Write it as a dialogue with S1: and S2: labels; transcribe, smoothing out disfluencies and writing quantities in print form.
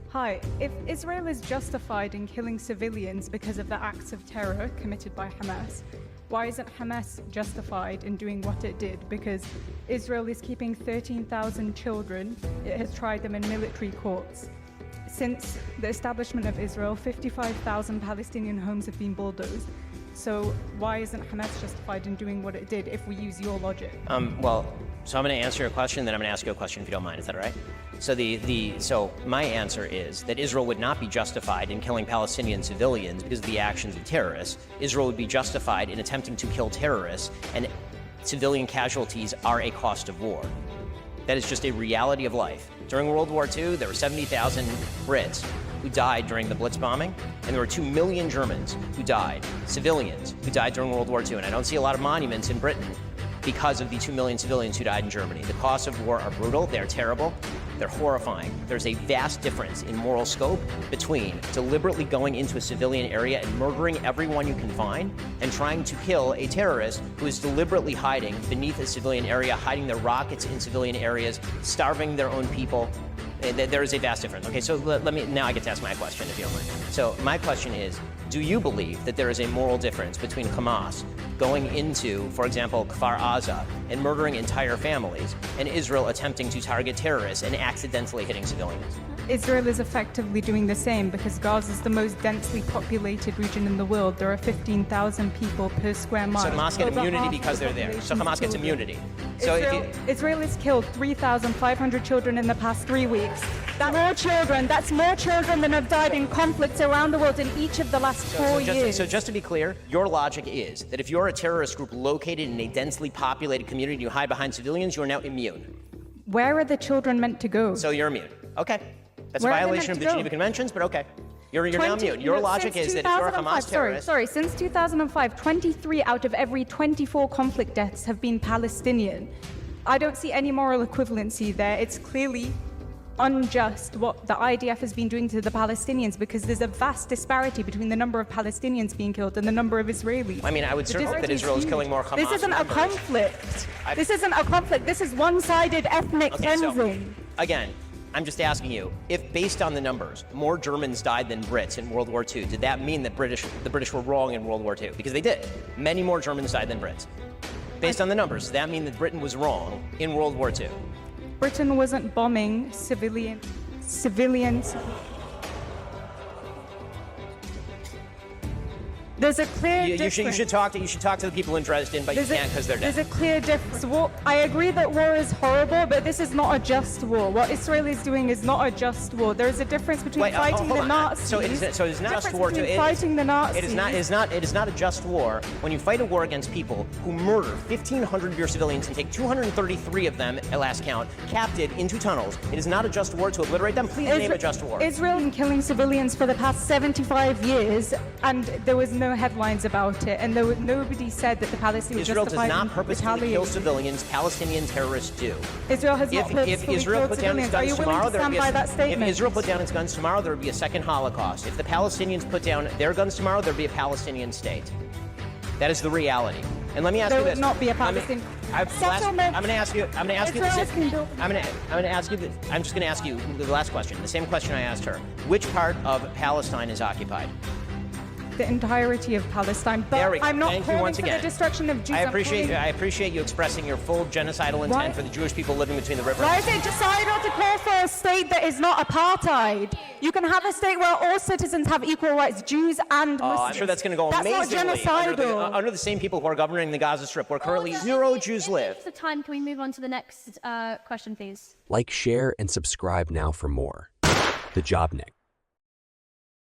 S1: Hi. If Israel is justified in killing civilians because of the acts of terror committed by Hamas, why isn't Hamas justified in doing what it did? Because Israel is keeping 13,000 children. It has tried them in military courts. Since the establishment of Israel, 55,000 Palestinian homes have been bulldozed. So why isn't Hamas justified in doing what it did if we use your logic?
S2: So I'm going to answer your question, then I'm going to ask you a question if you don't mind. Is that all right? So my answer is that Israel would not be justified in killing Palestinian civilians because of the actions of terrorists. Israel would be justified in attempting to kill terrorists, and civilian casualties are a cost of war. That is just a reality of life. During World War II, there were 70,000 Brits who died during the Blitz bombing, and there were 2 million Germans who died, civilians who died during World War II. And I don't see a lot of monuments in Britain because of the 2 million civilians who died in Germany. The costs of war are brutal, they're terrible, they're horrifying. There's a vast difference in moral scope between deliberately going into a civilian area and murdering everyone you can find and trying to kill a terrorist who is deliberately hiding beneath a civilian area, hiding their rockets in civilian areas, starving their own people. There is a vast difference. Okay, so now I get to ask my question, if you don't mind. So my question is, do you believe that there is a moral difference between Hamas going into, for example, Kfar Aza and murdering entire families, and Israel attempting to target terrorists and accidentally hitting civilians?
S1: Israel is effectively doing the same because Gaza is the most densely populated region in the world. There are 15,000 people per square mile.
S2: So Hamas get immunity because they're there. So Hamas gets immunity. So
S1: Israel has killed 3,500 children in the past 3 weeks. That's more children than have died in conflicts around the world in each of the last 4 years.
S2: So just to be clear, your logic is that if you're a terrorist group located in a densely populated community and you hide behind civilians, you're now immune.
S1: Where are the children meant to go?
S2: So you're immune. Okay. That's a violation of the Geneva Conventions, but okay. You're now immune. Your logic is that if you're a Hamas terrorist...
S1: Since 2005, 23 out of every 24 conflict deaths have been Palestinian. I don't see any moral equivalency there. It's clearly unjust what the IDF has been doing to the Palestinians because there's a vast disparity between the number of Palestinians being killed and the number of Israelis.
S2: I mean, I would certainly hope that Israel is killing more Hamas
S1: This isn't a conflict. This isn't a conflict. This is one-sided ethnic cleansing.
S2: Again, I'm just asking you, if based on the numbers, more Germans died than Brits in World War II, did that mean that the British were wrong in World War II? Because they did. Many more Germans died than Brits. Based on the numbers, does that mean that Britain was wrong in World War II?
S1: Britain wasn't bombing civilians. There's a clear difference.
S2: You should talk to the people in Dresden, but you can't because they're dead.
S1: There's a clear difference. I agree that war is horrible, but this is not a just war. What Israel is doing is not a just war. There is a difference between fighting the Nazis.
S2: So it is not just war.
S1: Fighting the Nazis.
S2: It is not a just war when you fight a war against people who murder 1,500 of your civilians and take 233 of them, at last count, captive into tunnels. It is not a just war to obliterate them. Please name a just war.
S1: Israel has been killing civilians for the past 75 years, and there was no headlines about it, and nobody said that the Palestinians
S2: Israel does not purposefully kill civilians. Palestinian terrorists do.
S1: Israel has not purposefully
S2: If Israel put down its guns tomorrow,
S1: if
S2: Israel put down its guns tomorrow, there would be a second Holocaust. If the Palestinians put down their guns tomorrow, there would be a Palestinian state. That is the reality. And let me ask you this:
S1: there would not be a Palestinian settlement.
S2: I'm just going to ask you the last question, the same question I asked her. Which part of Palestine is occupied?
S1: The entirety of Palestine, but I'm not calling for the destruction of Jews.
S2: I appreciate you expressing your full genocidal intent for the Jewish people living between the rivers.
S1: Why is it genocidal to call for a state that is not apartheid? You can have a state where all citizens have equal rights, Jews and Muslims.
S2: I'm sure that's going to go amazingly
S1: not genocidal.
S2: Under the same people who are governing the Gaza Strip, where currently 0 Jews live.
S3: The time. Can we move on to the next question, please?
S4: Like, share, and subscribe now for more. The Jobnik.